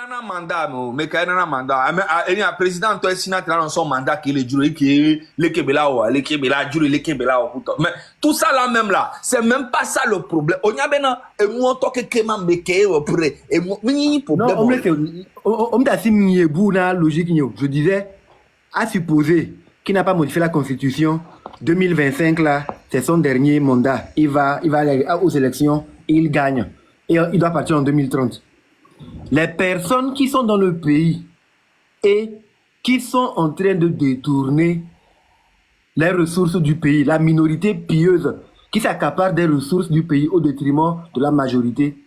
nana mandat mais quand nana mandat mais a président toi sénateur dans son mandat qui le jure qui le kebela ou le kebela jure le kebela ou mais tout ça là même là c'est même pas ça le problème on y a bena et moi toi que kema meke ou pour et moi problème non on me dit miebou na logique je disais à supposer qu'il n'a pas modifié la constitution 2025 là c'est son dernier mandat il va aller aux élections et il gagne et il doit partir en 2030. Les personnes qui sont dans le pays et qui sont en train de détourner les ressources du pays, la minorité pieuse qui s'accapare des ressources du pays au détriment de la majorité,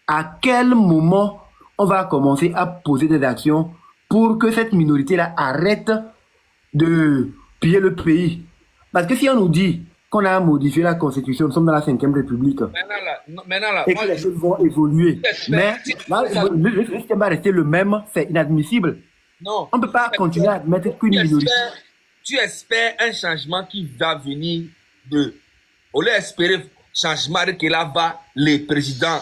à quel moment on va commencer à poser des actions pour que cette minorité-là arrête de piller le pays? Parce que si on nous dit qu'on a modifié la constitution, nous sommes dans la 5e République. Maintenant là, et que les choses vont évoluer. Mais là, le système va rester le même, c'est inadmissible. Non. On ne peut pas continuer à admettre qu'une minorité. Tu espères un changement qui va venir de... On l'a espéré changement que là va le président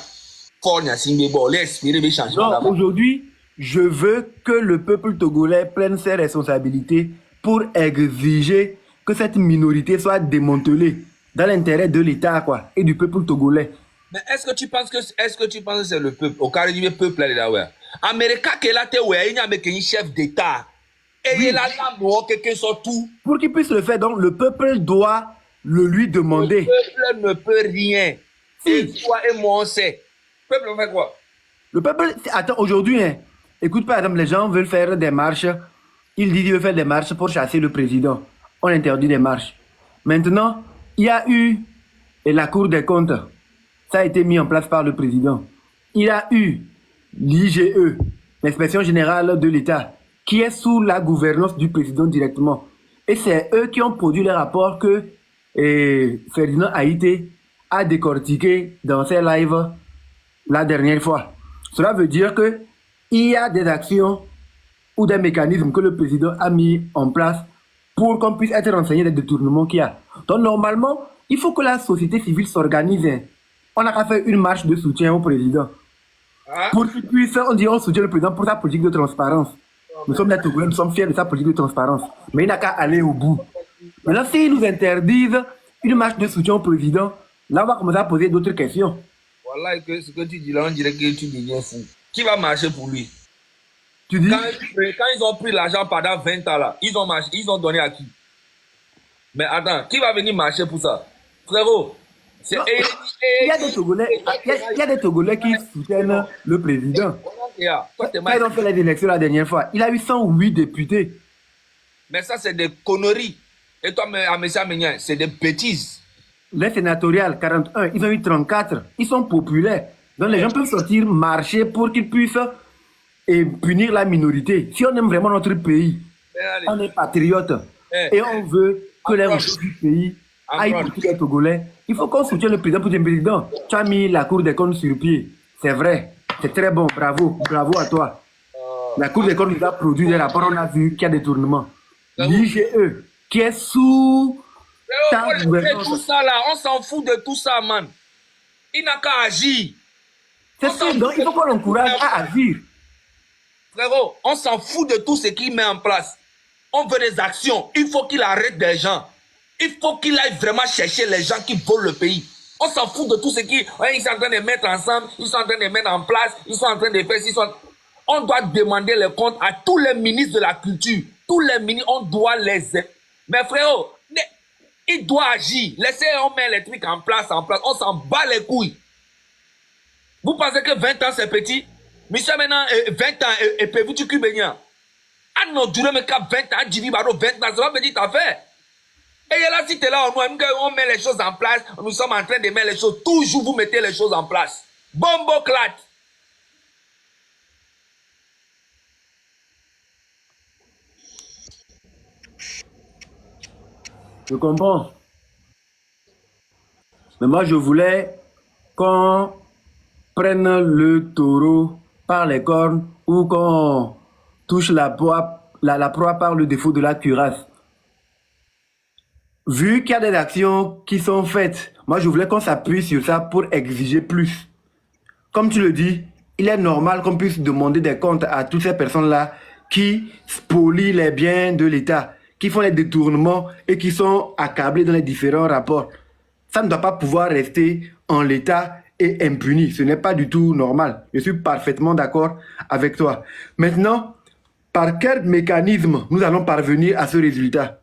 Fornia Simbebo. On l'a espéré le changement là-bas. Non, aujourd'hui, je veux que le peuple togolais prenne ses responsabilités pour exiger que cette minorité soit démantelée dans l'intérêt de l'État quoi, et du peuple togolais. Mais est-ce que tu penses que c'est le peuple au carré du peuple là ouais. Américain qui est là te ouais, il y a un chef d'État et il a là moi quelqu'un sur tout. Pour qu'il puisse le faire donc le peuple doit le lui demander. Le peuple ne peut rien. Si. Et toi et moi on sait. Le peuple fait quoi? Le peuple attends aujourd'hui hein. Écoute par exemple les gens veulent faire des marches, ils disent qu'ils veulent faire des marches pour chasser le président. On interdit les marches. Maintenant, il y a eu la Cour des comptes. Ça a été mis en place par le président. Il y a eu l'IGE, l'Inspection générale de l'État, qui est sous la gouvernance du président directement. Et c'est eux qui ont produit les rapports que Ferdinand Haïté a décortiqué dans ses lives la dernière fois. Cela veut dire que il y a des actions ou des mécanismes que le président a mis en place pour qu'on puisse être renseigné des détournements qu'il y a. Donc normalement, il faut que la société civile s'organise. On a fait une marche de soutien au président. Pour qu'il puisse, on dit on soutient le président pour sa politique de transparence. Nous sommes les Togolais, nous sommes fiers de sa politique de transparence. Mais il n'a qu'à aller au bout. Maintenant, s'ils nous interdisent une marche de soutien au président, là on va commencer à poser d'autres questions. Voilà, ce que tu dis là, on dirait que tu deviens fou. Qui va marcher pour lui? Tu dis? Quand ils ont pris l'argent pendant 20 ans là, ils ont marché, ils ont donné à qui? Mais attends, qui va venir marcher pour ça? Frérot, il y a des Togolais qui soutiennent le président. Quand ils ont fait les élections la dernière fois, il a eu 108 députés. Mais ça, c'est des conneries. Et toi, Amessa Ménian, c'est des bêtises. Les sénatoriales, 41, ils ont eu 34. Ils sont populaires. Donc les gens peuvent sortir, marcher pour qu'ils puissent punir la minorité. Si on aime vraiment notre pays, on est patriote et on veut que les ressources du pays aillent pour tous les Togolais. Il faut qu'on soutienne le président pour dire président. Tu as mis la Cour des comptes sur pied. C'est vrai. C'est très bon. Bravo. Bravo à toi. La Cour des comptes nous a produit des rapports. On a vu qu'il y a des tournements. L'IGE, qui est sous tout ça là, on s'en fout de tout ça, man. Il n'a qu'à agir. C'est ça, donc il faut qu'on l'encourage à agir. Frérot, on s'en fout de tout ce qu'il met en place. On veut des actions. Il faut qu'il arrête des gens. Il faut qu'il aille vraiment chercher les gens qui volent le pays. On s'en fout de tout ce qu'ils sont en train de mettre ensemble, ils sont en train de mettre en place, ils sont en train de faire. On doit demander les comptes à tous les ministres de la culture. Tous les ministres, on doit les... Mais frérot, il doit agir. Laissez, on met les trucs en place. On s'en bat les couilles. Vous pensez que 20 ans c'est petit? Monsieur maintenant, 20 ans, et puis vous tu cubéniens. Ah non, durée, mais qu'à 20 ans, Jimmy Baro, 20 ans, c'est pas petite affaire. Et là, si t'es là, on met les choses en place, nous sommes en train de mettre les choses. Toujours vous mettez les choses en place. Bombo clat. Je comprends. Mais moi, je voulais qu'on prenne le taureau par les cornes ou qu'on touche la proie par le défaut de la cuirasse. Vu qu'il y a des actions qui sont faites, moi, je voulais qu'on s'appuie sur ça pour exiger plus. Comme tu le dis, il est normal qu'on puisse demander des comptes à toutes ces personnes-là qui spolient les biens de l'État, qui font les détournements et qui sont accablés dans les différents rapports. Ça ne doit pas pouvoir rester en l'état et impuni. Ce n'est pas du tout normal. Je suis parfaitement d'accord avec toi. Maintenant, par quel mécanisme nous allons parvenir à ce résultat?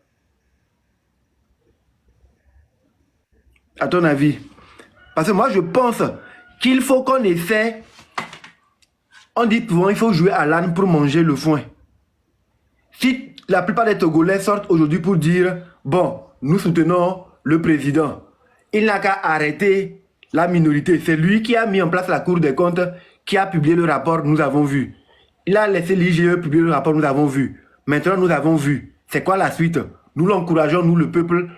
À ton avis? Parce que moi, je pense qu'il faut qu'on essaie. On dit souvent qu'il faut jouer à l'âne pour manger le foin. Si la plupart des Togolais sortent aujourd'hui pour dire, bon, nous soutenons le président, il n'a qu'à arrêter la minorité. C'est lui qui a mis en place la Cour des comptes, qui a publié le rapport, nous avons vu. Il a laissé l'IGE publier le rapport, nous avons vu. Maintenant, nous avons vu. C'est quoi la suite? Nous l'encourageons, nous, le peuple,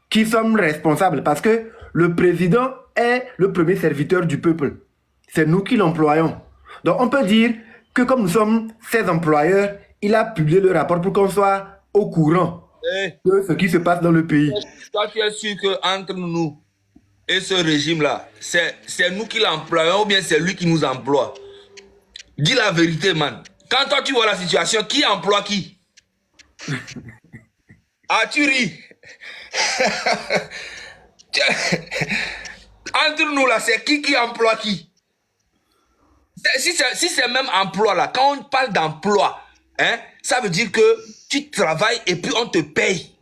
qui sommes responsables. Parce que le président est le premier serviteur du peuple. C'est nous qui l'employons. Donc, on peut dire que comme nous sommes ses employeurs, il a publié le rapport pour qu'on soit au courant de ce qui se passe dans le pays. Toi, tu es sûr qu'entre nous et ce régime-là, c'est nous qui l'employons ou bien c'est lui qui nous emploie? Dis la vérité, man. Quand toi, tu vois la situation, qui emploie qui? Ah, tu ris. Entre nous, là, c'est qui emploie qui? Si c'est même emploi, là, quand on parle d'emploi, hein, ça veut dire que tu travailles et puis on te paye.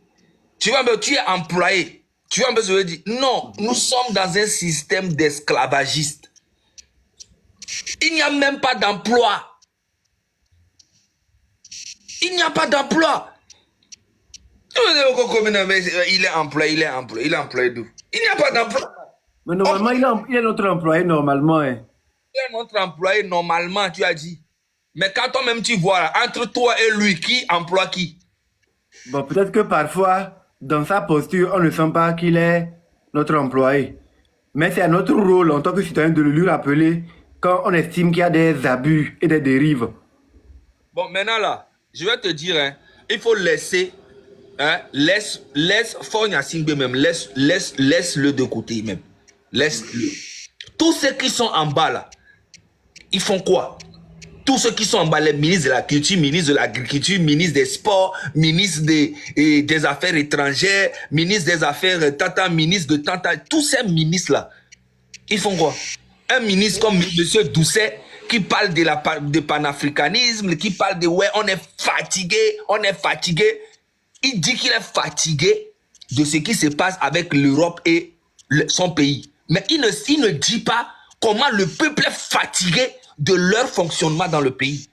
Tu vois, mais tu es employé. Tu vois un peu ce que je veux dire? Non, nous sommes dans un système d'esclavagiste. Il n'y a même pas d'emploi. Il n'y a pas d'emploi. Il est employé, il est employé. Il est employé d'où? Il n'y a pas d'emploi. Mais normalement, il est notre employé, normalement. Hein. Il est notre employé, normalement, tu as dit. Mais quand toi-même tu vois, là, entre toi et lui, qui emploie qui? Bon, peut-être que parfois, dans sa posture, on ne sent pas qu'il est notre employé. Mais c'est à notre rôle en tant que citoyen de le lui rappeler quand on estime qu'il y a des abus et des dérives. Bon, maintenant là, je vais te dire, hein, il faut laisser, hein, laisse Fogna Singbe même, laisse-le de côté même. Laisse-le. Tous ceux qui sont en bas là, ils font quoi? Tous ceux qui sont en bas, les ministres de la culture, ministres de l'agriculture, ministres des sports, ministres des affaires étrangères, ministres des affaires tata, ministres de tata, tous ces ministres-là, ils font quoi? Un ministre comme M. Doucet, qui parle de panafricanisme, qui parle de ouais, on est fatigué. Il dit qu'il est fatigué de ce qui se passe avec l'Europe et son pays. Mais il ne dit pas comment le peuple est fatigué de leur fonctionnement dans le pays.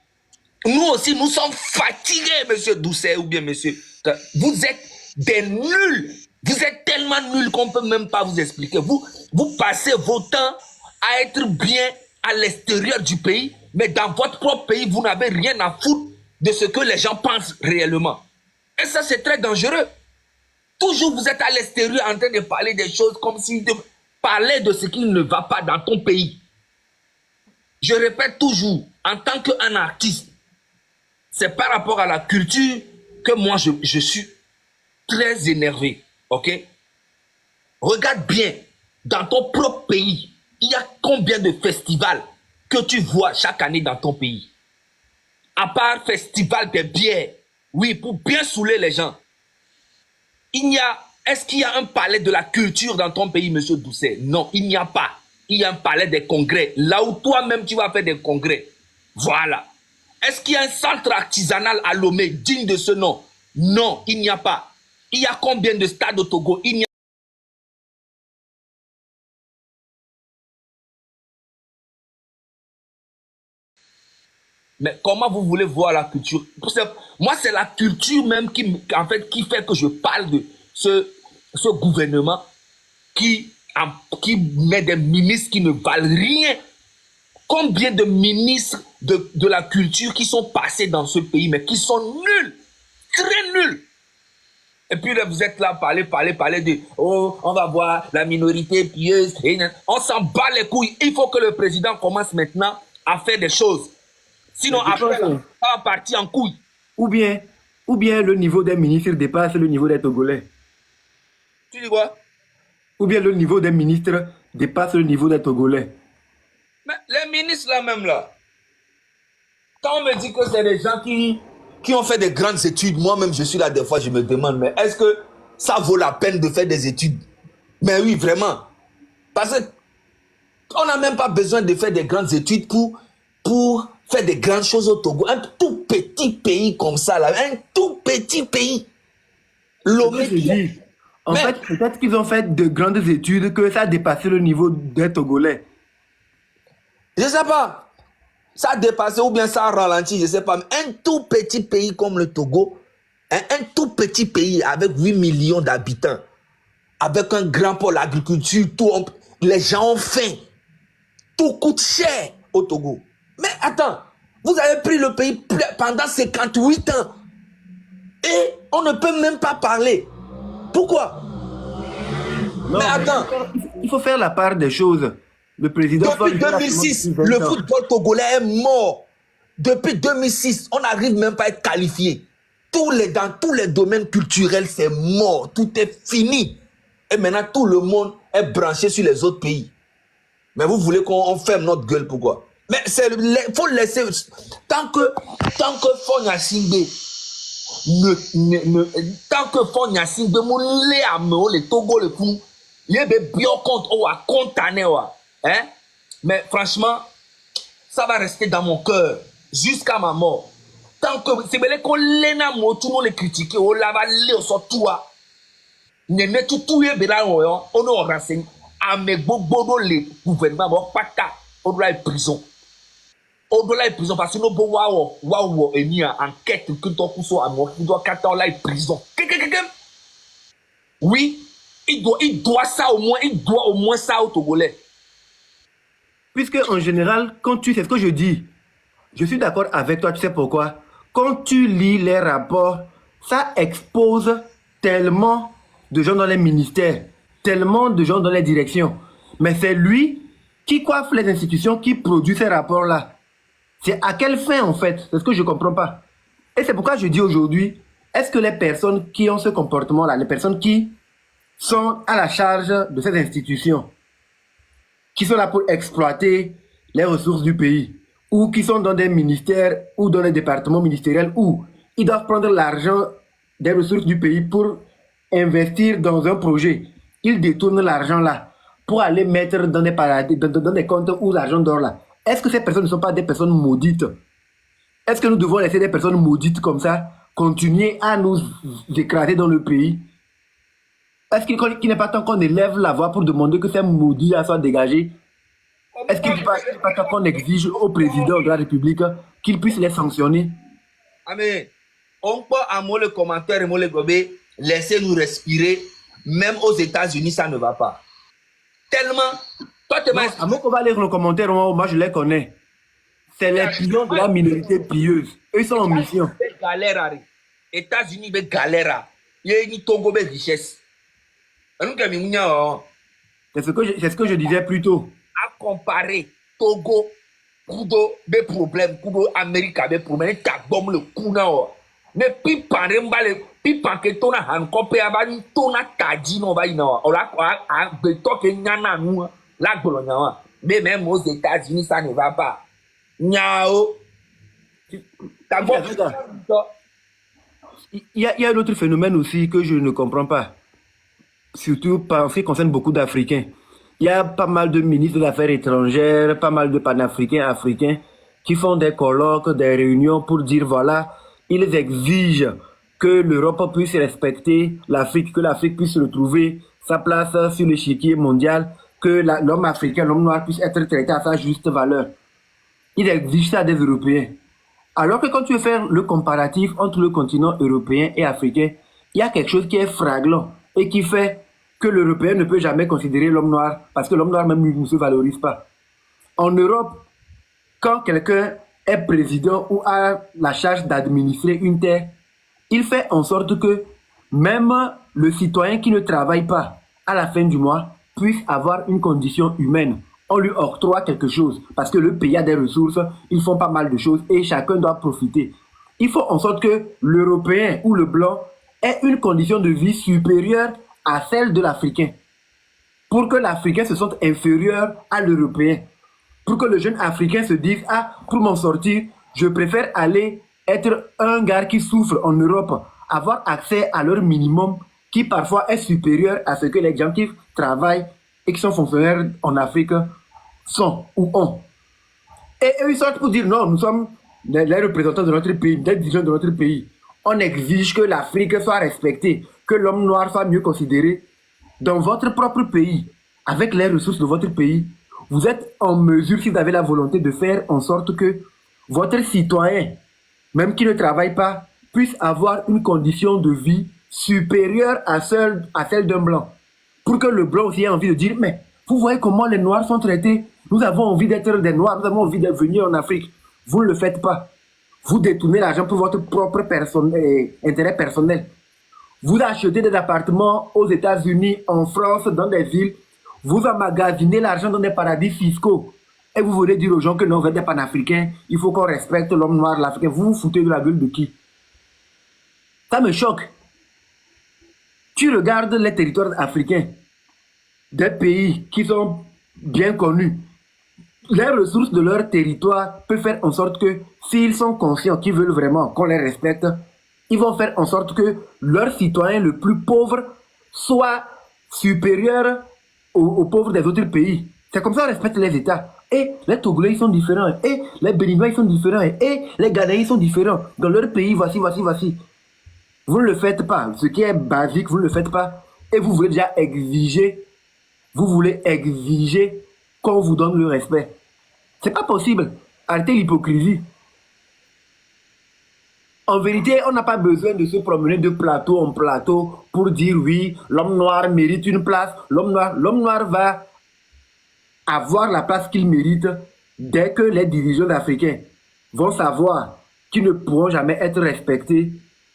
Nous aussi, nous sommes fatigués, monsieur Doucet, ou bien monsieur... Vous êtes des nuls. Vous êtes tellement nuls qu'on ne peut même pas vous expliquer. Vous passez vos temps à être bien à l'extérieur du pays, mais dans votre propre pays, vous n'avez rien à foutre de ce que les gens pensent réellement. Et ça, c'est très dangereux. Toujours, vous êtes à l'extérieur en train de parler des choses comme si... Parler de ce qui ne va pas dans ton pays. Je répète toujours, en tant qu'un artiste, c'est par rapport à la culture que moi je suis très énervé. Ok? Regarde bien, dans ton propre pays, il y a combien de festivals que tu vois chaque année dans ton pays? À part festival des bières, oui, pour bien saouler les gens. Est-ce qu'il y a un palais de la culture dans ton pays, monsieur Doucet? Non, il n'y a pas. Il y a un palais des congrès, là où toi-même tu vas faire des congrès. Voilà. Est-ce qu'il y a un centre artisanal à Lomé digne de ce nom? Non, il n'y a pas. Il y a combien de stades au Togo? Il n'y a... Mais comment vous voulez voir la culture? Moi, c'est la culture même qui fait que je parle de ce gouvernement qui met des ministres qui ne valent rien. Combien de ministres de la culture qui sont passés dans ce pays, mais qui sont nuls, très nuls. Et puis là, vous êtes là, parler de « Oh, on va voir la minorité pieuse. » On s'en bat les couilles. Il faut que le président commence maintenant à faire des choses. Sinon, après, ça va partir en couille. Ou bien le niveau des ministres dépasse le niveau des Togolais. Tu dis quoi? Ou bien le niveau des ministres dépasse le niveau des Togolais. Mais les ministres là même là, Quand on me dit que c'est des gens qui ont fait des grandes études, moi-même, je suis là des fois, je me demande, mais est-ce que ça vaut la peine de faire des études? Mais oui, vraiment. Parce qu'on n'a même pas besoin de faire des grandes études pour faire des grandes choses au Togo. Un tout petit pays comme ça, là, un tout petit pays. C'est ce que je Lomé, dis. En mais fait, peut-être qu'ils ont fait de grandes études que ça a dépassé le niveau des Togolais. je ne sais pas. Ça a dépassé ou bien ça a ralenti, je ne sais pas. Mais un tout petit pays comme le Togo, un tout petit pays avec 8 millions d'habitants, avec un grand pôle agriculture, tout, les gens ont faim. Tout coûte cher au Togo. Mais attends, vous avez pris le pays pendant 58 ans et on ne peut même pas parler. Pourquoi? Mais Non, mais attends, il faut faire la part des choses. Le président doit depuis le faire largement 2006, depuis 20 le ans. football togolais est mort. Depuis 2006, on n'arrive même pas à être qualifié. Dans tous les domaines culturels, c'est mort. Tout est fini. Et maintenant, tout le monde est branché sur les autres pays. Mais vous voulez qu'on ferme notre gueule, pourquoi? Mais il faut laisser. Tant que Fonya Singbe, tant que Fonya Singbe, moulé à me, les Togo, le fou, il y a des biocomptes, ou à condamner, hein? Mais franchement, ça va rester dans mon cœur jusqu'à ma mort. Tant que c'est bien qu'on l'ena mo tout le monde les critiquer, on la va aller sur toi. Ne tout est bien là, on nous renseigne. À mes bobo les gouvernements, on doit être prison. On doit être prison parce que nous bon waouh et mis enquête que ton coup soit à moi, il doit 14 là prison. Oui, il doit ça au moins, il doit au moins ça au Togolais. Puisque en général, quand tu, c'est ce que je dis, je suis d'accord avec toi, tu sais pourquoi? Quand tu lis les rapports, ça expose tellement de gens dans les ministères, tellement de gens dans les directions. Mais c'est lui qui coiffe les institutions qui produit ces rapports-là. C'est à quelle fin en fait? C'est ce que je ne comprends pas. Et c'est pourquoi je dis aujourd'hui, est-ce que les personnes qui ont ce comportement-là, les personnes qui sont à la charge de ces institutions, qui sont là pour exploiter les ressources du pays, ou qui sont dans des ministères ou dans des départements ministériels où ils doivent prendre l'argent des ressources du pays pour investir dans un projet. Ils détournent l'argent là pour aller mettre dans des paradis, dans des comptes où l'argent dort là. Est-ce que ces personnes ne sont pas des personnes maudites? Est-ce que nous devons laisser des personnes maudites comme ça continuer à nous écraser dans le pays? Est-ce qu'il n'est pas temps qu'on élève la voix pour demander que ces maudits soient dégagés? Est-ce qu'il n'est pas temps qu'on exige au président de la République qu'il puisse les sanctionner? Amen. On peut amener le commentaire et le gobé, laissez-nous respirer. Même aux États-Unis, ça ne va pas. Tellement. Toi, tu m'as Non, à moi qu'on va lire le commentaire, moi je les connais. C'est les pions de la minorité pieuse. Eux, ils sont en mission. galère. États-Unis, be galère. Il y a une Togo, be richesse. C'est ce que je disais plus tôt. À comparer Togo, Kudo, des problèmes, Kudo, Amérique, des problèmes, t'as bon le coup, non. Mais puis, par exemple, puis, par que ton a encore payé, ton a tadi, non, va y non. On a, de toi, que nyana, nous, la Bologna. Mais même aux États-Unis, ça ne va pas. Nyao. T'as bon. Il y a un autre phénomène aussi que je ne comprends pas. Surtout parce qu'il concerne beaucoup d'Africains. Il y a pas mal de ministres des Affaires étrangères, pas mal de panafricains, africains, qui font des colloques, des réunions pour dire voilà, ils exigent que l'Europe puisse respecter l'Afrique, que l'Afrique puisse retrouver sa place sur l'échiquier mondial, que l'homme africain, l'homme noir puisse être traité à sa juste valeur. Ils exigent ça des Européens. Alors que quand tu veux faire le comparatif entre le continent européen et africain, il y a quelque chose qui est flaglant et qui fait que l'Européen ne peut jamais considérer l'homme noir parce que l'homme noir même ne se valorise pas. En Europe, quand quelqu'un est président ou a la charge d'administrer une terre, il fait en sorte que même le citoyen qui ne travaille pas à la fin du mois puisse avoir une condition humaine. On lui octroie quelque chose parce que le pays a des ressources, ils font pas mal de choses et chacun doit profiter. Il faut en sorte que l'Européen ou le Blanc ait une condition de vie supérieure à celle de l'Africain. Pour que l'Africain se sente inférieur à l'Européen. Pour que le jeune Africain se dise, ah, pour m'en sortir, Je préfère aller être un gars qui souffre en Europe, avoir accès à leur minimum qui parfois est supérieur à ce que les gens qui travaillent et qui sont fonctionnaires en Afrique sont ou ont. Et eux, ils sortent pour dire non, nous sommes les représentants de notre pays, les dirigeants de notre pays. On exige que l'Afrique soit respectée, que l'homme noir soit mieux considéré. Dans votre propre pays, avec les ressources de votre pays, vous êtes en mesure, si vous avez la volonté, de faire en sorte que votre citoyen, même qui ne travaille pas, puisse avoir une condition de vie supérieure à celle d'un blanc. Pour que le blanc aussi ait envie de dire, mais vous voyez comment les noirs sont traités. Nous avons envie d'être des noirs, nous avons envie de venir en Afrique. Vous ne le faites pas. Vous détournez l'argent pour votre propre intérêt personnel. Vous achetez des appartements aux États-Unis, en France, dans des villes. Vous emmagasinez l'argent dans des paradis fiscaux. Et vous voulez dire aux gens que non, vous êtes des panafricains, il faut qu'on respecte l'homme noir, l'Africain. Vous vous foutez de la gueule de qui? Ça me choque. Tu regardes les territoires africains, des pays qui sont bien connus. Les ressources de leur territoire peuvent faire en sorte que, s'ils sont conscients qu'ils veulent vraiment qu'on les respecte, ils vont faire en sorte que leur citoyen le plus pauvre soit supérieur aux pauvres des autres pays. C'est comme ça qu'on respecte les États. Et les Togolais ils sont différents. Et les Béninois ils sont différents. Et les Ghanéens ils sont différents. Dans leur pays, voici. Vous ne le faites pas. Ce qui est basique, vous ne le faites pas. Et vous voulez déjà exiger. Vous voulez exiger qu'on vous donne le respect. C'est pas possible. Arrêtez l'hypocrisie. En vérité, on n'a pas besoin de se promener de plateau en plateau pour dire oui, l'homme noir mérite une place. L'homme noir va avoir la place qu'il mérite dès que les dirigeants africains vont savoir qu'ils ne pourront jamais être respectés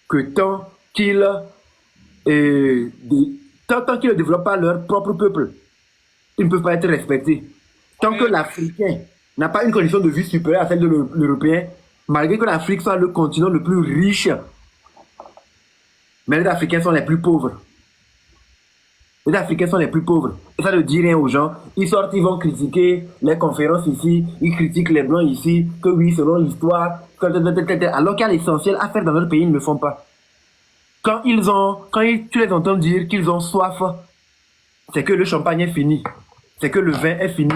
que tant qu'ils ne développent pas leur propre peuple. Ils ne peuvent pas être respectés. Tant que l'Africain n'a pas une condition de vie supérieure à celle de l'Européen, malgré que l'Afrique soit le continent le plus riche, mais les Africains sont les plus pauvres. Les Africains sont les plus pauvres. Et ça ne dit rien aux gens. Ils sortent, ils vont critiquer les conférences ici, ils critiquent les Blancs ici, que oui, selon l'histoire, alors qu'il y a l'essentiel à faire dans notre pays, ils ne le font pas. Tu les entends dire qu'ils ont soif, c'est que le champagne est fini, c'est que le vin est fini,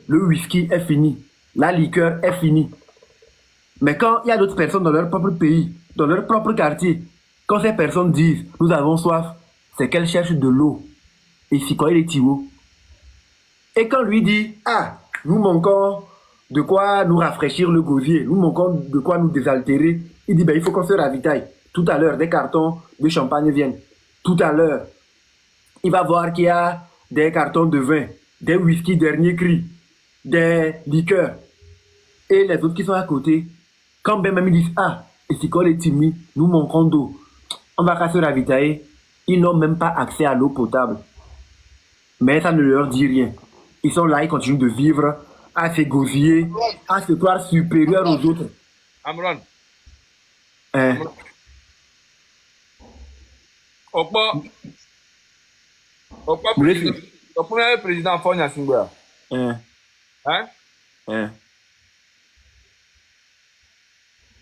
le whisky est fini, la liqueur est finie. Mais quand il y a d'autres personnes dans leur propre pays, dans leur propre quartier, quand ces personnes disent « nous avons soif », c'est qu'elles cherchent de l'eau. Et si quoi il est tiwo. Et quand lui dit « ah, nous manquons de quoi nous rafraîchir le gosier, nous manquons de quoi nous désaltérer », il dit ben, « il faut qu'on se ravitaille. Tout à l'heure, des cartons de champagne viennent. Tout à l'heure, il va voir qu'il y a des cartons de vin, des whisky dernier cri, des liqueurs. Et les autres qui sont à côté, quand ben même ils disent « ah, et si quoi est timide, nous manquons d'eau. On va qu'à se ravitailler. » Ils n'ont même pas accès à l'eau potable. Mais ça ne leur dit rien. Ils sont là, ils continuent de vivre, à s'égosiller, à se croire supérieurs aux autres. Amron. Hein? Le premier président Fonya Singwa. Hein? Hein?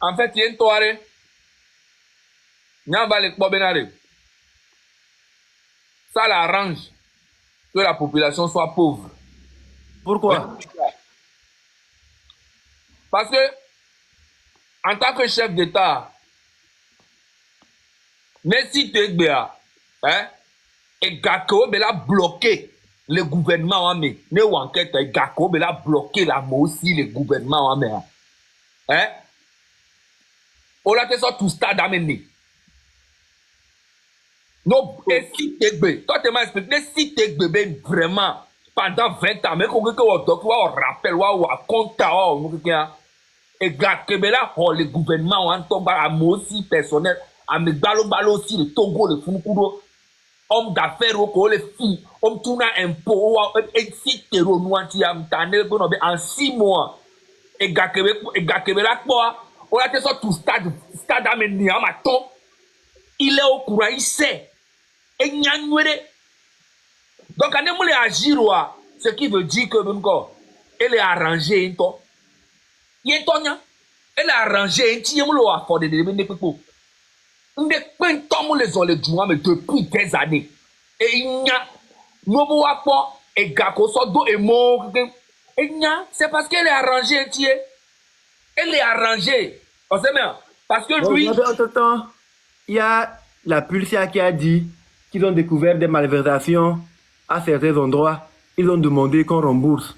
En fait, il y a une toile. Ça l'arrange que la population soit pauvre. Pourquoi? Parce que, en tant que chef d'État, Messi Tegbea, et Gako a bloqué le gouvernement, ne ou enquête, Gako a bloqué la aussi le gouvernement, on a fait ça tout stade amené. Non, et si Tegbe, toi tu m'as expliqué, si Tegbe vraiment pendant 20 ans, mais qu'on rappelle, ou à compte, et Gakebela, le gouvernement, on tombe à moi aussi personnel, à me balo aussi, le Togo, le Funkudo, homme d'affaires, les filles, homme tourne un pot, et si tu es en 6 mois, et Gakebela, on a fait ça tout stade amené, il est au courant, il sait. Et donc, quand on agir, ce qui veut dire que même il est arrangé. Il est Elle a arrangé un petit peu à fond de l'époque. On est plein de temps les ont les droits mais depuis des années. Et il y a nous pas et gako so do et mot et il y a c'est parce qu'elle est arrangée un petit. Elle est arrangée. On sait bien parce que Bon, lui entre-temps, il y a la Pulsia qui a dit qu'ils ont découvert des malversations à certains endroits. Ils ont demandé qu'on rembourse.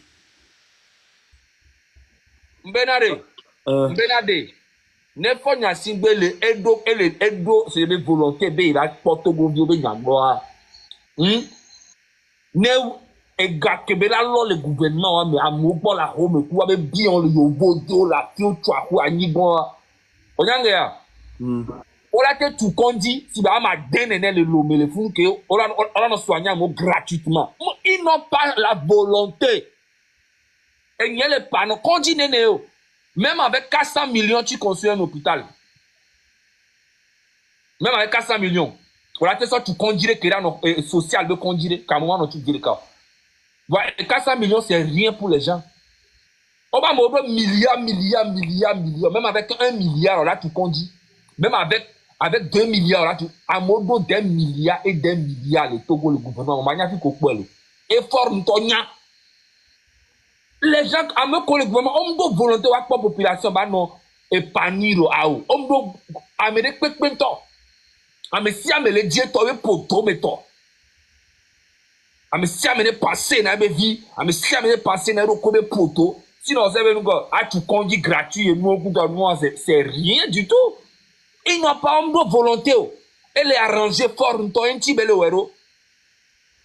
Mbenade Euh, Mbenade ne fo nya singbele edo c'est be volonté be il va porter go bio be nya gboa ne ega kebe la lo le gouvernement mais amogbo la home ku wa be bi on le yobo do la fi o tu ahu anyi bon onyange ya ola te tu kondi si ba ma dene ne le lomé le fou que ola no soigner mo gratuitement ils n'ont pas la volonté et n'y a les panneaux kondi nene yo. Même avec 400 millions, tu construis un hôpital. Même avec 400 millions. Voilà, tu conduis que social de conduire, qu'à un moment, tu dis le cas. Voilà, 400 millions, c'est rien pour les gens. On va me milliards. Même avec 1 milliard, là, tu conduis. Même avec 2 milliards, là, tu à modo d'un milliard et d'un milliard, le Togo, le gouvernement, on m'a dit qu'on et forme ton nya. Les gens, à me coller le gouvernement, on doit volonté à la population, bah non, et paniro à où. On doit amener pépento. Amener si amener Dieu, toi, pour toi, mais toi. Amener si amener passer dans la vie, amener si amener passer dans le pour toi. Sinon, c'est même quoi, à tout conduit gratuit et nous, c'est rien du tout. Ils n'ont pas une volonté. Elle est arrangée fort, toi, un petit bel héros.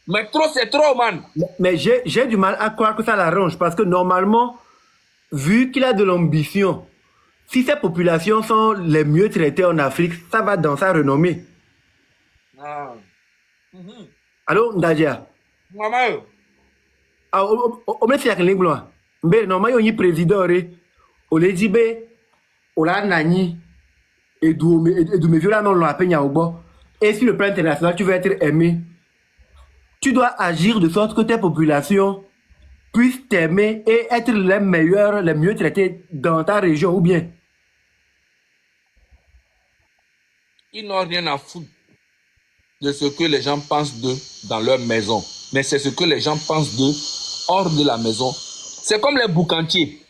Mais trop, c'est trop, man. mais j'ai du mal à croire que ça l'arrange parce que normalement, vu qu'il a de l'ambition, si ces populations sont les mieux traitées en Afrique, ça va dans sa renommée. Ah. Allô, Ndadia? Maman. Ah, o me fiak linglo. Mbe normalement il y a président o le dit be o la nani et du me viola non la peña obo. Et sur le plan international, tu veux être aimé. Tu dois agir de sorte que tes populations puissent t'aimer et être les meilleurs, les mieux traités dans ta région ou bien. Ils n'ont rien à foutre de ce que les gens pensent d'eux dans leur maison. Mais c'est ce que les gens pensent d'eux hors de la maison. C'est comme les boucantiers.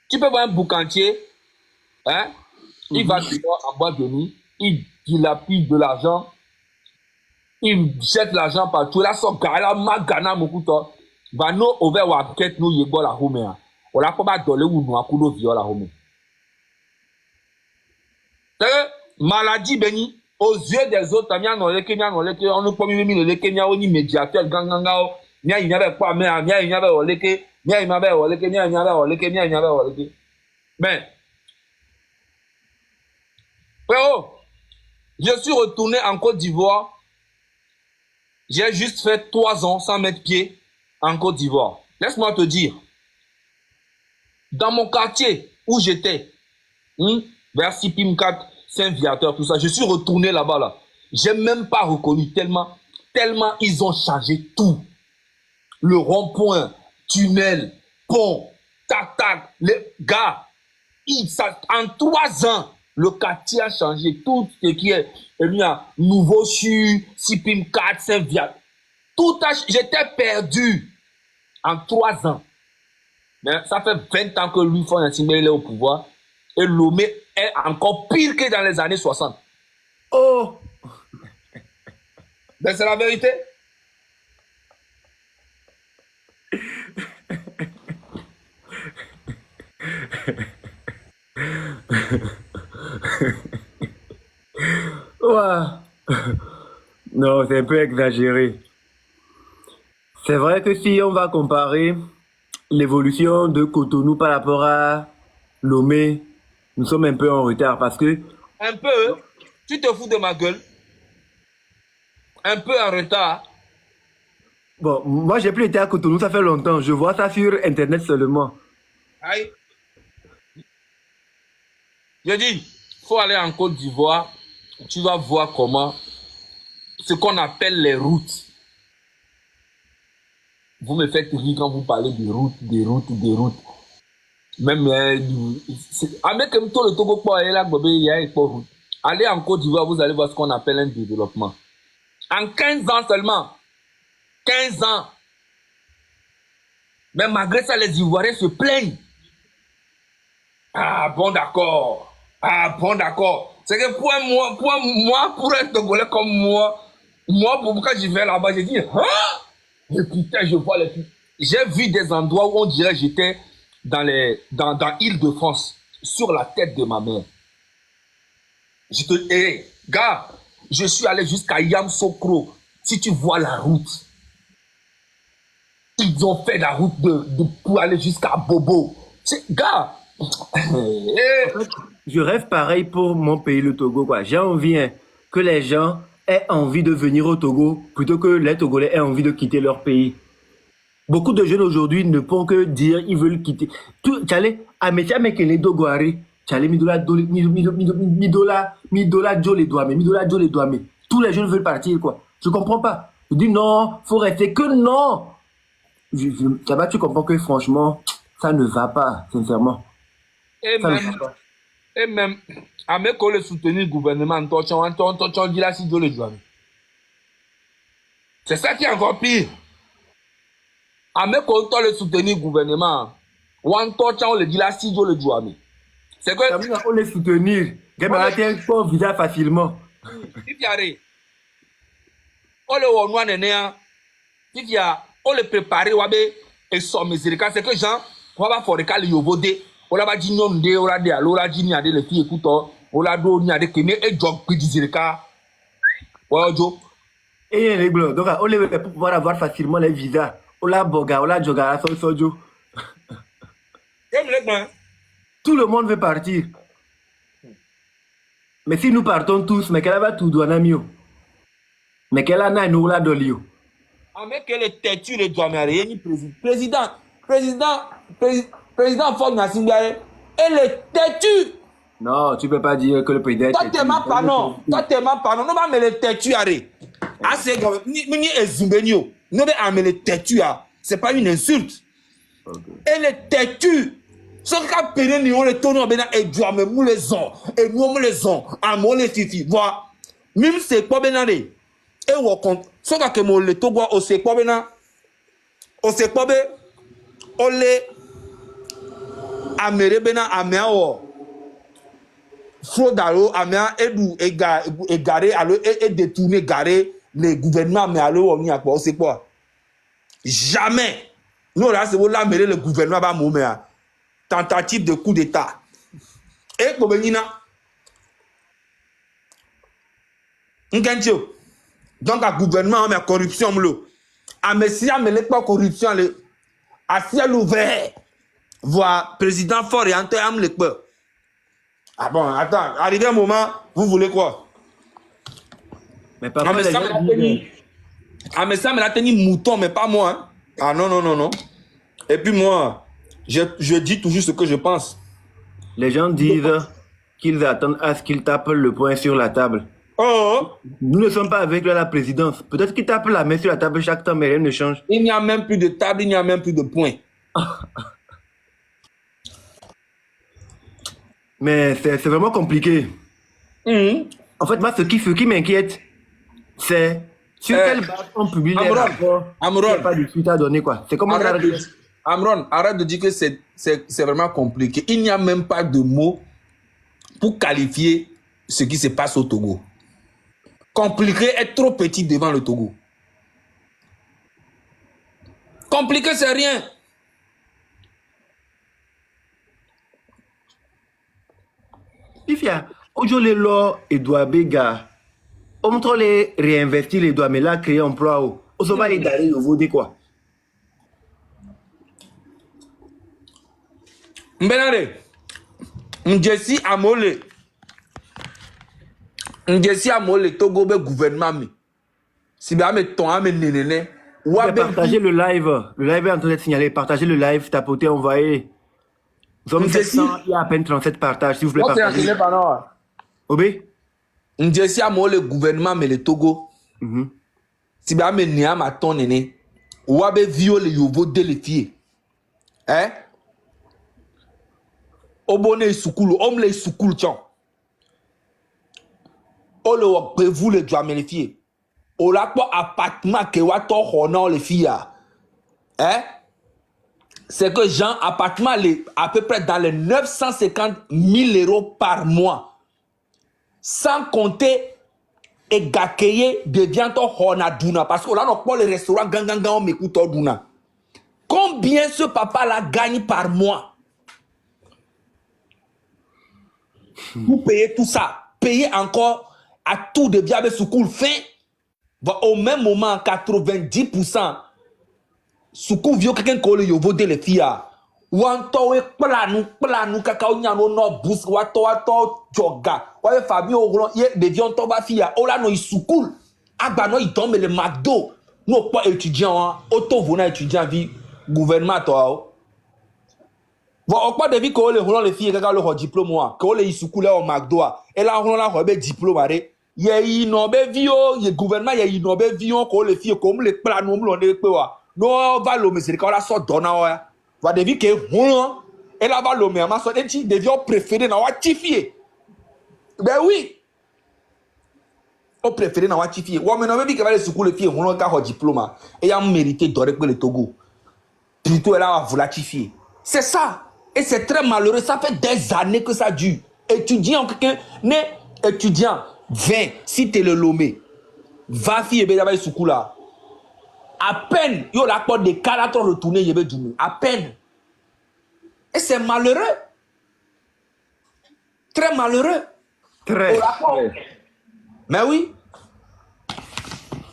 Tu peux voir un boucantier, hein? Il va dehors en boîte de nuit, il dilapide de l'argent, il jette l'argent partout. Là, son gars, là, magana, mokuto, va nous ouvrir ou enquête, nous, yébo la home. On l'a pas dolé ou nous, à coup de viol la home. Maladie, béni, aux yeux des autres, on ne peut même le Kenya, on y médiateur, ganganga, nya il n'y avait pas, mais nya il n'y avait oleke, nya il n'y avait oleke, nya il n'y avait oleke, nya il n'y avait oleke. Ben, frérot, je suis retourné en Côte d'Ivoire. J'ai juste fait 3 ans sans mettre pied en Côte d'Ivoire. Laisse-moi te dire, dans mon quartier où j'étais, vers Sipim 4, Saint-Viateur, tout ça, je suis retourné là-bas, là. J'ai même pas reconnu tellement ils ont changé tout. Le rond-point, tunnel, pont, tac, les gars, en 3 ans, le quartier a changé. Tout ce qui est, il y a Nouveau Chu, Sipim 4, Saint-Viateur. J'étais perdu en 3 ans. Mais ça fait 20 ans que lui, il est au pouvoir. Et Lomé est encore pire que dans les années 60. Oh! Ben, c'est la vérité. Ouah. Non, c'est un peu exagéré. C'est vrai que si on va comparer l'évolution de Cotonou par rapport à Lomé, nous sommes un peu en retard parce que... Un peu, tu te fous de ma gueule. Un peu en retard. Bon, moi j'ai plus été à Cotonou, ça fait longtemps. Je vois ça sur Internet seulement. Aïe. Je dis, faut aller en Côte d'Ivoire. Tu vas voir comment ce qu'on appelle les routes. Vous me faites rire quand vous parlez des routes. Même, avec tout le Togo, il y a allez en Côte d'Ivoire, vous allez voir ce qu'on appelle un développement. En 15 ans seulement. 15 ans. Mais malgré ça, les Ivoiriens se plaignent. Ah bon, d'accord. Ah bon, d'accord. C'est que pour un Togolais comme moi, quand je vais là-bas, je dis, hein? Et putain, je vois les... J'ai vu des endroits où on dirait que j'étais dans Île-de-France, sur la tête de ma mère. Gars, je suis allé jusqu'à Yamoussoukro. Si tu vois la route, ils ont fait la route pour aller jusqu'à Bobo. Gars, je rêve pareil pour mon pays, le Togo, quoi. J'ai envie que les gens aient envie de venir au Togo plutôt que les Togolais aient envie de quitter leur pays. Beaucoup de jeunes aujourd'hui ne font que dire ils veulent quitter. Tu allais à Metia Mekele Dogwari, tu allais Midola Jole Douame, Midola Jole Douame. Tous les jeunes veulent partir, quoi. Je comprends pas. Je dis non, faut rester que non. Là-bas, tu comprends que franchement, ça ne va pas, sincèrement. et Ça ne même, va pas. et même, à mes collègues soutenir le gouvernement, on dit là si Dieu le doit. C'est ça qui est encore pire. À mes collègues soutenir le gouvernement, on le dit là si Dieu le doit. C'est que, On les soutenir. Gamera tient pas visa facilement. si tu arrives, on le voit nénéa, si tu as, on le prépare, et son miséricorde, c'est que Jean, on va faire le yobodé, on va dire non, on va dire, on va dire, les filles écoutent, on va dire, que et job, puis miséricorde. Ouais, Joe. Et les blancs. Donc, on les pour pouvoir avoir facilement les visas. On la boga, on la joga, sojo. Tout le monde veut partir. Mais si nous partons tous, mais qu'elle va tout douane mieux. Mais qu'elle a nous la dolio. Avec le têtu, le doigt, mais rien, président Ford Nassingare, et le têtu. Non, tu peux pas dire que le président est Toi, têtu. t'es ma pardon. Toi, t'es ma pardon. Non, mais le têtu, arrête. Ah, c'est grave. Ni ezumbenio. Non, mais le têtu, c'est pas une insulte. Okay. Et le têtu. Ce qu'a payé, nous, le tonneau, et doit me mouler son. Et nous, les on. À mon les fifi. Voilà. Même c'est pas bien allé. Et on compte. Ce qu'a que mon le togo, on sait pas bien. On sait pas bien. On les. Améré, ben, améao. Fraudalo, amia, edu, égaré, alors, et détourné, garé, les gouvernements, mais alors, on y a quoi, c'est quoi? Jamais! Nous, là, c'est vous là, mais le gouvernement va mourir. Tentative de coup d'État. Et, Bobenina. N'kentio. Donc, à gouvernement, mais corruption, m'lo. À messia, mais les pas corruption, le. À ciel ouvert. Voir président fort et ante am le peur. Ah bon, attends, arrivé un moment, vous voulez quoi? Mais parfois, les gens disent... Ah, mais ça me l'a tenu mouton, mais pas moi. Hein. Ah non, non, non, non. Et puis moi, je dis toujours ce que je pense. Les gens disent qu'ils attendent à ce qu'ils tapent le poing sur la table. Oh! Nous ne sommes pas avec la présidence. Peut-être qu'ils tapent la main sur la table chaque temps, mais rien ne change. Il n'y a même plus de table, il n'y a même plus de poing. Mais c'est vraiment compliqué. En fait, moi, ce qui m'inquiète, c'est sur quelle base on publie les rapports. Il n'y a pas de suite à donner, quoi. C'est comme Amron, arrête de dire que c'est vraiment compliqué. Il n'y a même pas de mots pour qualifier ce qui se passe au Togo. Compliqué est trop petit devant le Togo. Compliqué, c'est rien. Pifia, aujourd'hui, l'or et doit béga. On montre les réinvestir les doigts, mais là, créer emploi. On se va les d'aller au vaudé, quoi. Mbenare, Ndjesi Amole, Togo be gouvernement mi. Si bien me ton ame nénéné. Partagez le live. Le live est en train d'être signalé. Partagez le live, tapotez, envoyez. Nous sommes 700, il y a à peine 37 partages, s'il vous plaît, partagez. Obé? Ndjesi Amole gouvernement me le Togo. Si bien me néa ma ton néné. Ouabe viole yovo de les filles. Hein? Obone Soukulu, Omle Soukulu, tiens. Olo, vous le doit vérifier. O la quoi appartement que wato honor les filles. Hein? C'est que Jean, appartement à peu près dans les 950 000 euros par mois. Sans compter et gakeye devient ton hona duna. Parce que là, on prend le restaurant gangangan, on m'écoute duna. Combien ce papa-là gagne par mois? Vous payez tout ça. Payez encore à tout de bien avec ce cool fin. Au même moment, 90%, ce cool vieux quelqu'un qui a voté les filles. Wantowe planu kakao nyano no bus wato joga wawe famille ogron ye devion to ba fia ola no isukul agba no itombe le McDo no pas étudiant auto vona étudiant vie gouvernement to va pas de vie ko le ron le fille kaka le diplôme wa ko le isukul e o McDo et la ron la ko be diplôme are ye ino be vio ye gouvernement ye ino be vio ko le fille comme le planu mo le pe wa no va lo mesiri ka la so dona wa va devi que elle va l'homme à ma soeur et tu deviens préféré na watifier ben oui au préféré na watifier ou maintenant même que va les secours les filles on a un diplôme et a mérité d'orer que le Togo plutôt elle a volatifier c'est ça et c'est très malheureux ça fait des années que ça dure étudiant quelqu'un né étudiant 20 si tu es le lomé va fille et va les secours là à peine, il y a la porte de 4 ans retourné, il y a à peine. Et c'est malheureux. Très malheureux. Très. Mais oui.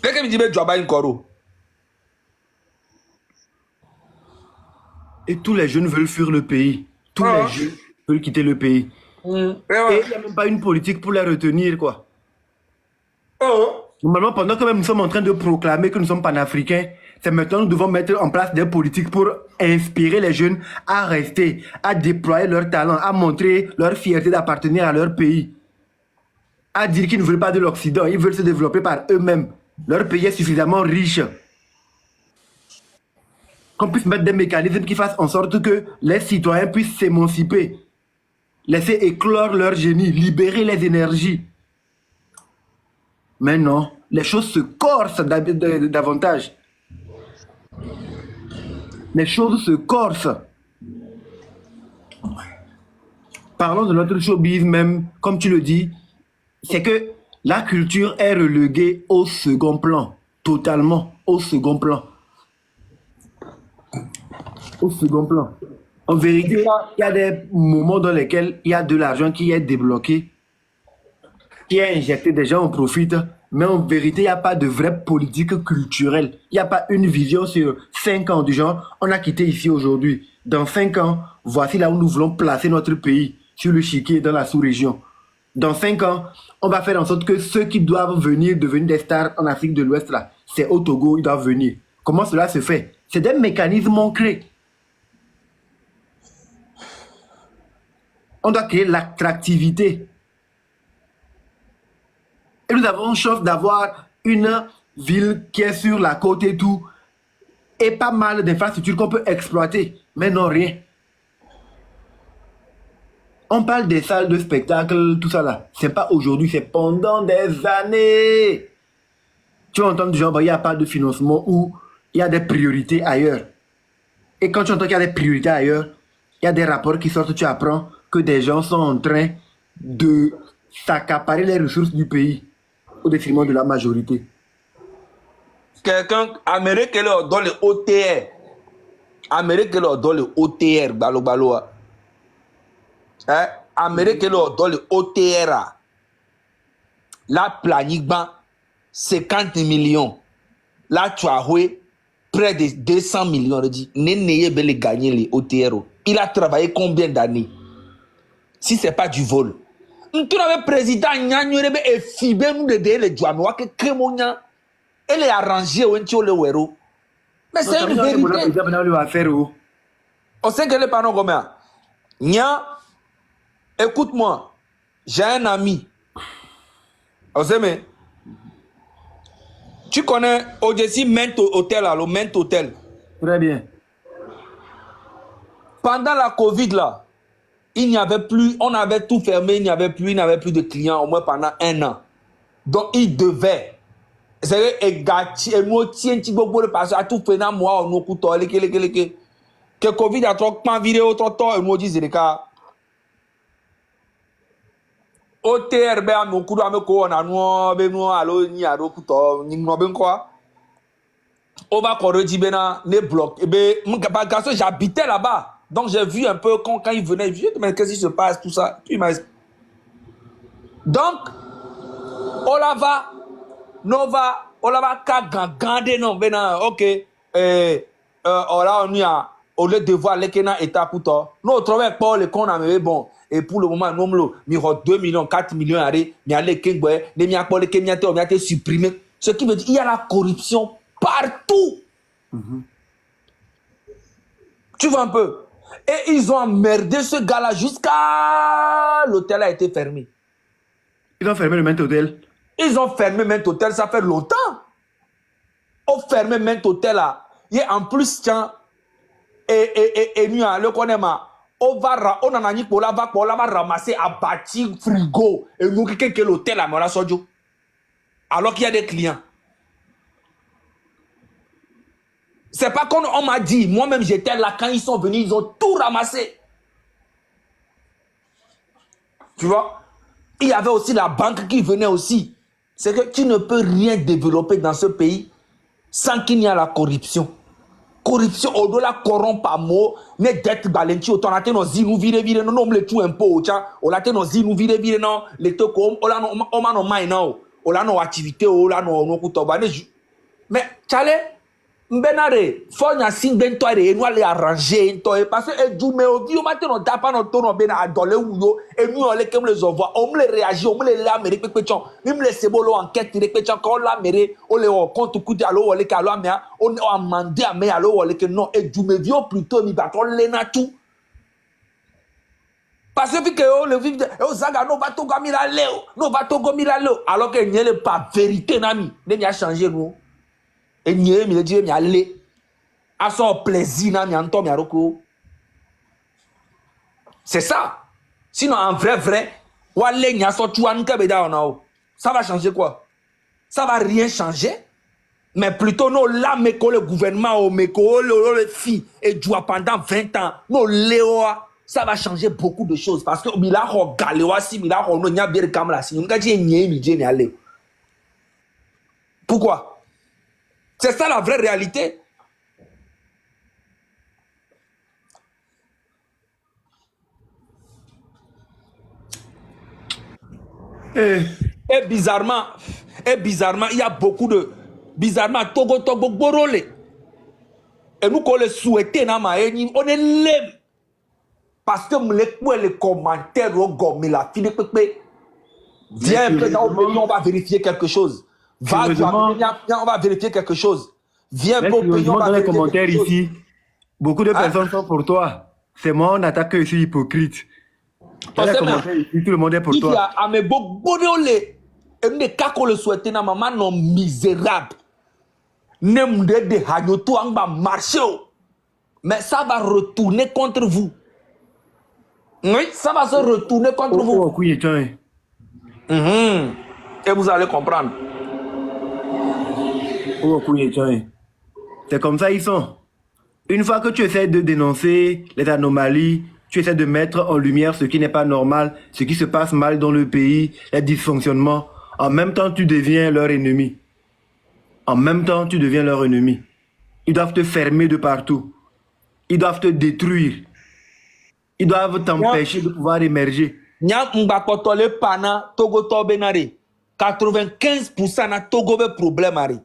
Quelqu'un me dit, mais tu as une coro. Et tous les jeunes veulent fuir le pays. Tous les jeunes veulent quitter le pays. Et il n'y a même pas une politique pour les retenir, quoi. Normalement, pendant que même nous sommes en train de proclamer que nous sommes panafricains, c'est maintenant que nous devons mettre en place des politiques pour inspirer les jeunes à rester, à déployer leur talent, à montrer leur fierté d'appartenir à leur pays, à dire qu'ils ne veulent pas de l'Occident, ils veulent se développer par eux-mêmes. Leur pays est suffisamment riche. Qu'on puisse mettre des mécanismes qui fassent en sorte que les citoyens puissent s'émanciper, laisser éclore leur génie, libérer les énergies. Mais non, les choses se corsent davantage. Les choses se corsent. Parlons de notre showbiz même, comme tu le dis, c'est que la culture est reléguée au second plan, totalement au second plan. Au second plan. En vérité, il y a des moments dans lesquels il y a de l'argent qui est débloqué, qui est injecté, des gens en profitent, mais en vérité, il n'y a pas de vraie politique culturelle. Il n'y a pas une vision sur 5 ans du genre, on a quitté ici aujourd'hui. Dans 5 ans, voici là où nous voulons placer notre pays, sur le chiquier dans la sous-région. Dans 5 ans, on va faire en sorte que ceux qui doivent venir devenir des stars en Afrique de l'Ouest, là, c'est au Togo, ils doivent venir. Comment cela se fait? C'est des mécanismes ancrés. On doit créer l'attractivité. Et nous avons chance d'avoir une ville qui est sur la côte et tout, et pas mal d'infrastructures qu'on peut exploiter, mais non rien. On parle des salles de spectacle, tout ça là. C'est pas aujourd'hui, c'est pendant des années. Tu entends du genre, il n'y a pas de financement ou il y a des priorités ailleurs. Et quand tu entends qu'il y a des priorités ailleurs, il y a des rapports qui sortent, tu apprends que des gens sont en train de s'accaparer les ressources du pays au détriment de la majorité. Quelqu'un, Amérique leur donne le OTR. Amérique leur donne le OTR, balo balo. Hein? Amérique leur donne le OTR. La planique, 50 millions. Là, tu as joué près de 200 millions. Nénéé veut gagner les OTR. Il a travaillé combien d'années? Si ce n'est pas du vol. Nous avons président Nyanyorebe et Fibé nous de les Djanois que Crémonia. Elle est arrangée au le Wero. Mais c'est une vérité. On sait qu'elle est pas non combien. Nya, écoute-moi. J'ai un ami. On sait, mais. Tu connais Odessi Ment Hotel, le Ment Hotel. Très bien. Pendant la Covid là, il n'y avait plus, on avait tout fermé, il n'y avait plus de clients au moins pendant 1 an. Donc il devait. C'est que gâti et moi tiens petit beaucoup de passer à tout fait dans moi on nous coûte que Covid a trop pas vidéo trop tôt et moi disais les cas. OTR be am kudu am ko na no be no alo ni aro kuto ni no be quoi. On va corriger bena ne bloc et be parce que j'habitais là-bas. Donc j'ai vu un peu quand il venait, je me mais qu'est-ce qui se passe tout ça. Donc Olava Nova Olava ka gangande non bena OK on y a au lieu de voir les kena état kuto. Nous travaille pas les qu'on a mais bon. Et pour le moment, nous avons 2 millions, 4 millions à supprimer. Ce qui veut dire qu'il y a la corruption partout. Tu vois un peu? Et ils ont emmerdé ce gars-là jusqu'à l'hôtel a été fermé. Ils ont fermé le Mint Hôtel. Ils ont fermé le Mint Hôtel, ça fait longtemps. Ils ont fermé le Mint Hôtel là. Et en plus, tiens, et nous, le connaissons. On va ramasser à bâtir frigo et nous que l'hôtel à Mora Sodio. Alors qu'il y a des clients. C'est pas comme on m'a dit, moi-même j'étais là quand ils sont venus, ils ont tout ramassé. Tu vois? Il y avait aussi la banque qui venait aussi. C'est que tu ne peux rien développer dans ce pays sans qu'il y ait la corruption. Corruption au-delà corrompt par mot ne dette balenti autant la teno zinu vire non le tout un peu o la teno zinu vire non le to ko o la no o ma no mai non o la no activité o la no kuto ba ne mais chale mbenare fo nya singben to re enu ale arranger to parce que e du me o vi o ma teno da pa no to no be na adole wuyo enu o le kem les envoie o me le réagir o me le la mere pepechon même le sebolo enquête re pepechon ko la mere o le o compte coup alo o le ka lo amia on a mandé à me alo o le que non et du me vio plutôt mi ba to le na tout parce que o le vivre o zaga no ba to go mira leo no ba to go mira leo alors que n'y est pas vérité nami ne mi a changé nous et n'y est mi le dire mi aller à son plaisir nami anto mi aroko. C'est ça. Sinon, en vrai, ça va changer quoi? Ça va rien changer. Mais plutôt, nous, là, le gouvernement, le filles, et doit pendant 20 ans, nous, léoa, ça va changer beaucoup de choses. Parce que, pourquoi? C'est ça la vraie réalité. Et bizarrement, il y a beaucoup de... Bizarrement, Togo, Borolé. Et nous, qu'on le souhaitait, on est lème. Parce que les commentaires, la fille viens, on va vérifier quelque chose. Va, on va vérifier quelque chose. Viens, on va dans les commentaires ici. Beaucoup de personnes sont pour toi. C'est moi, on attaque que je suis hypocrite. Tout le monde est pour toi. Et cas qu'on le souhaitait, maman non misérable. Mais ça va retourner contre vous. Oui, ça va se retourner contre vous. Et vous allez comprendre. C'est comme ça ils sont. Une fois que tu essaies de dénoncer les anomalies, tu essaies de mettre en lumière ce qui n'est pas normal, ce qui se passe mal dans le pays, les dysfonctionnements. En même temps, tu deviens leur ennemi. En même temps, tu deviens leur ennemi. Ils doivent te fermer de partout. Ils doivent te détruire. Ils doivent t'empêcher de pouvoir émerger. 95% na Togo be problème ari.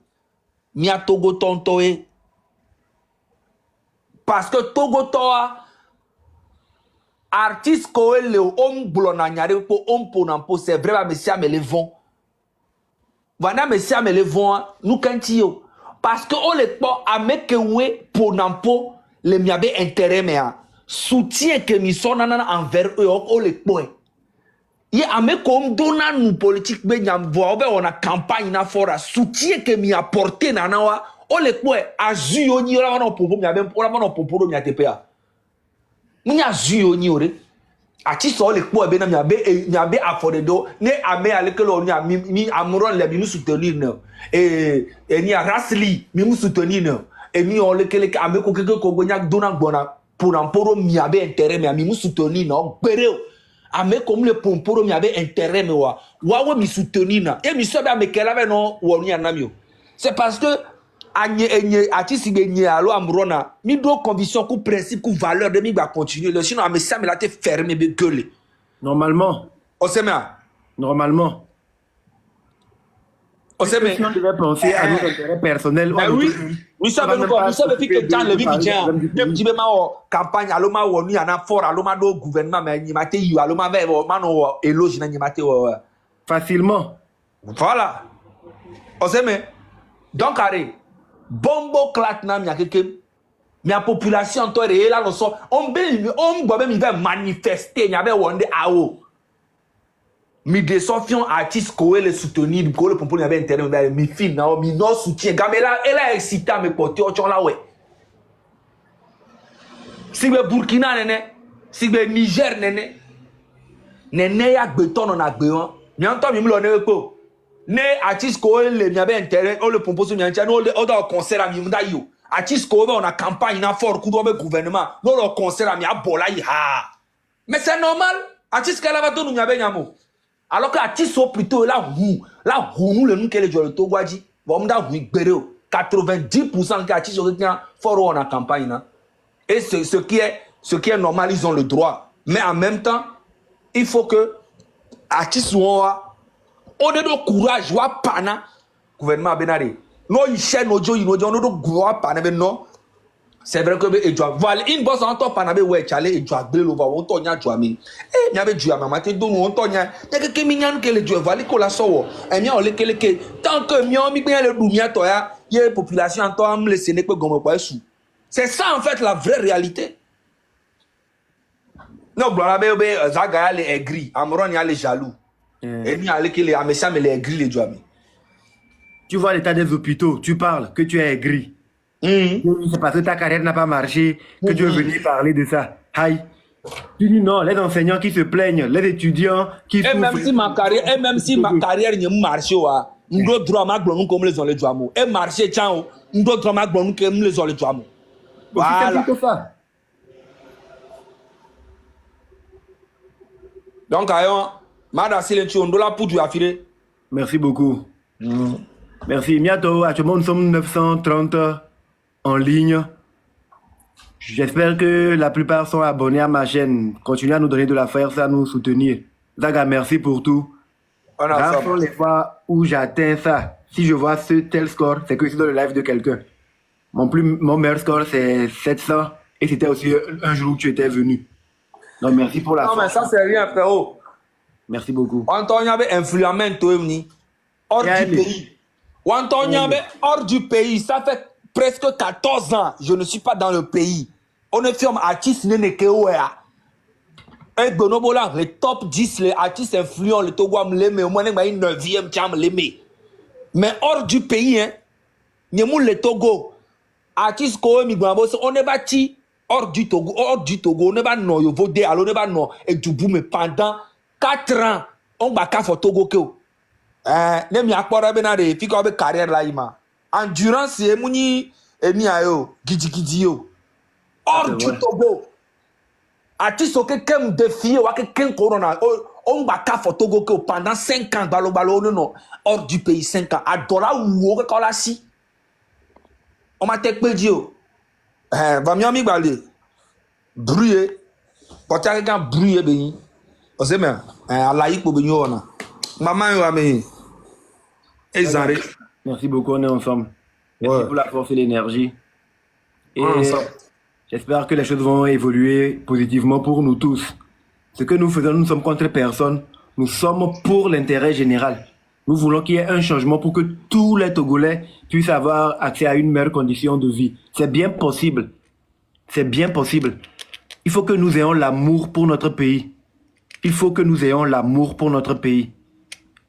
Mia Togo tontoe. Parce que Togo toa artiste ko le on blona nyare po on ponampo c'est vrai monsieur me le vont. Vana monsieur me le vont nous kanti yo. Parce que on le po amekewe ponampo le miabe intérêt mais soutien que mi sonana envers eux on le po. Il amekom dona nous politique be nyam vo be on a campagne na fora soutien que mi apporter na nawa on le po azu yo ni la no popo miabe on la no popo do mi atepea. Ni azu yo ni ore ati so le kpo ebe na mi abe afode do ne ame aleke lo ni mi amuron le mi mu soutenir ne ni rasli mi mu soutenir ne et mi on le kele ame ko keke ko gonya dona gbona pour amporo mi abe intérêt mi mu soutenir no gbere ame comme le pomporo mi abe intérêt me wa mi soutenir na et mi so ba me kela be no wo ni anamio c'est parce que ati si be nye alo amrona mi do conviction ku principe ku valeur de mi va continuer le sinon ame ça me la te fermer be gueule Normalement. on sait mais Normalement. on sait mais Si on devait penser à nos intérêts personnels, oui ça veut que dans le vie tient même tu be ma campagne alo ma wo ni ana fort alo ma do gouvernement mais ni mate yu alo ma ve ma no éloge na ni mate facilement. Voilà on sait mais donc arrête bombo clat na mia keke mia population to re la no so on gbo be mi ve manifester nya be wonde awo mi de sofion artiste ko le soutenir ko le pompon avait intérêt mi film na mi no soutien gamela elle a excité me porter ochon la we sigbe Burkina nene sigbe Niger nene ya gbeton na gbe won mi anto mi lo ne ko ne artiste ko le mi avait intérêt o le pompon so mi antia no le other concert mi mda yo artiste ko on a campagne na fort ku do be gouvernement no le concert mi abola yi ha mais c'est normal artiste kala va to nu mi abe nyamo alors que artiste so plutôt la nous le nous que les joueurs de Togwaji bon da hu gbere 90% que artiste so tient fort on a campagne na et ce qui est normal ils ont le droit mais en même temps il faut que artiste on a de courage wa pana gouvernement benare no iche no jo no do gwa pana be no c'est vrai que be ejo voilà une boss en top pana be we chale ejo agbele lo va won to nya jo ami nya be ju amama te do no to nya ke mi nyan ke le jo vali ko la sowo mi o le kele ke tant que mi o mi gbe le du mi ato ya ye population en to am le sene pe gomo pa su c'est ça en fait la vraie réalité no gloire be zaga ya le aigri amron ya le jaloux et ni ale kele amesa me le aigri le jo ami. Tu vois l'état des hôpitaux, tu parles que tu es aigri. C'est parce que ta carrière n'a pas marché que tu veux venir parler de ça. Aïe. Tu dis non, les enseignants qui se plaignent, les étudiants qui souffrent. Même si ma carrière ne marche pas, ndo droit ma glonu comme les ont les droits. Et marché tiens, ndo droit ma glonu comme les ont les droits. Voilà. Donc ayon, mada silencio on doit pour du affirmer. Merci beaucoup. Merci. Bientôt, actuellement nous sommes 930 en ligne. J'espère que la plupart sont abonnés à ma chaîne. Continuez à nous donner de la force, à nous soutenir. Zaga, merci pour tout. Rares sont les fois où j'atteins ça. Si je vois ce tel score, c'est que c'est dans le live de quelqu'un. Mon meilleur score, c'est 700. Et c'était aussi un jour où tu étais venu. Donc, merci pour la force. Non, mais ça, c'est rien, frérot. Merci beaucoup. Antonia be influemment hors du pays. Antonia be hors du pays. Ça fait presque 14 ans. Je ne suis pas dans le pays. On est firme artiste Nenekewea. Un bonobola, les top 10, les artistes influents, le Togo am l'aimer. Au moins, il y a une 9e qui am l'aimer. Mais hors du pays, hein, le Togo. Artiste Kowe Migwambos, on est bâti hors du Togo, on est bâti non, yo vodé, alors on est bâti non, et du bout, mais pendant 4 ans, on va faire Togo Keo. Ne mi akpora benare, fi ko be carrière là ima. Endurance e muni emi ayo, gidi yo. Hors du Togo. Artiste o quelqu'un défier ou quelqu'un corona, on va faire Togo Keo pendant 5 ans, balo non, hors du pays 5 ans. Adora ou o ko la si. On m'a tek pe di yo. Va mi ami balé. Bruyer. Quand quelqu'un bruyer ben. On sait même, alaïk pour benyo na. Maman yo ami. Merci beaucoup, on est ensemble. Merci pour la force et l'énergie. Et j'espère que les choses vont évoluer positivement pour nous tous. Ce que nous faisons, nous ne sommes contre personne. Nous sommes pour l'intérêt général. Nous voulons qu'il y ait un changement pour que tous les Togolais puissent avoir accès à une meilleure condition de vie. C'est bien possible. C'est bien possible. Il faut que nous ayons l'amour pour notre pays. Il faut que nous ayons l'amour pour notre pays.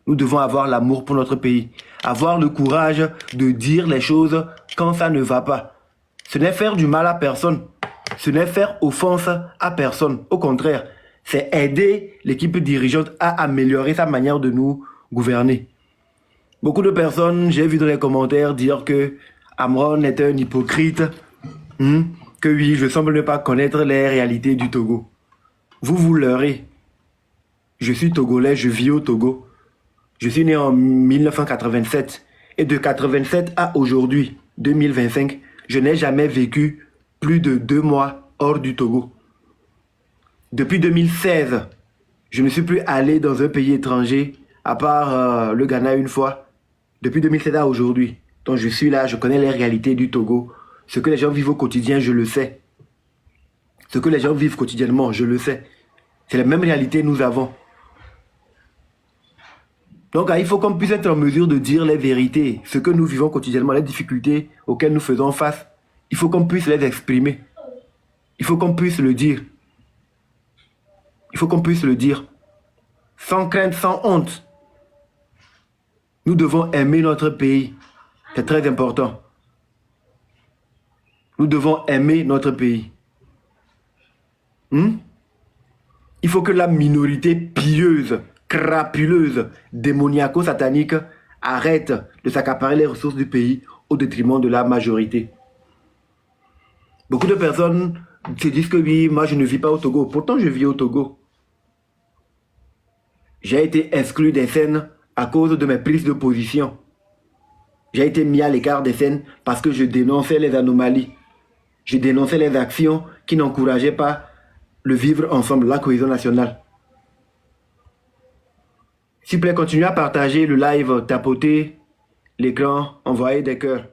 Nous devons avoir l'amour pour notre pays. Avoir le courage de dire les choses quand ça ne va pas. Ce n'est faire du mal à personne. Ce n'est faire offense à personne. Au contraire, c'est aider l'équipe dirigeante à améliorer sa manière de nous gouverner. Beaucoup de personnes, j'ai vu dans les commentaires dire que Amron est un hypocrite, que oui, je semble ne pas connaître les réalités du Togo. Vous vous leurrez. Je suis togolais, je vis au Togo. Je suis né en 1987 et de 87 à aujourd'hui, 2025, je n'ai jamais vécu plus de 2 mois hors du Togo. Depuis 2016, je ne suis plus allé dans un pays étranger, à part le Ghana une fois, depuis 2016 à aujourd'hui. Donc je suis là, je connais les réalités du Togo. Ce que les gens vivent au quotidien, je le sais. Ce que les gens vivent quotidiennement, je le sais. C'est la même réalité que nous avons. Donc il faut qu'on puisse être en mesure de dire les vérités, ce que nous vivons quotidiennement, les difficultés auxquelles nous faisons face. Il faut qu'on puisse les exprimer. Il faut qu'on puisse le dire. Il faut qu'on puisse le dire. Sans crainte, sans honte. Nous devons aimer notre pays. C'est très important. Nous devons aimer notre pays. Il faut que la minorité pieuse, crapuleuse, démoniaco-satanique arrête de s'accaparer les ressources du pays au détriment de la majorité. Beaucoup de personnes se disent que oui, moi je ne vis pas au Togo. Pourtant je vis au Togo. J'ai été exclu des scènes à cause de mes prises de position. J'ai été mis à l'écart des scènes parce que je dénonçais les anomalies. Je dénonçais les actions qui n'encourageaient pas le vivre ensemble, la cohésion nationale. S'il vous plaît, continuez à partager le live, tapoter l'écran, envoyer des cœurs.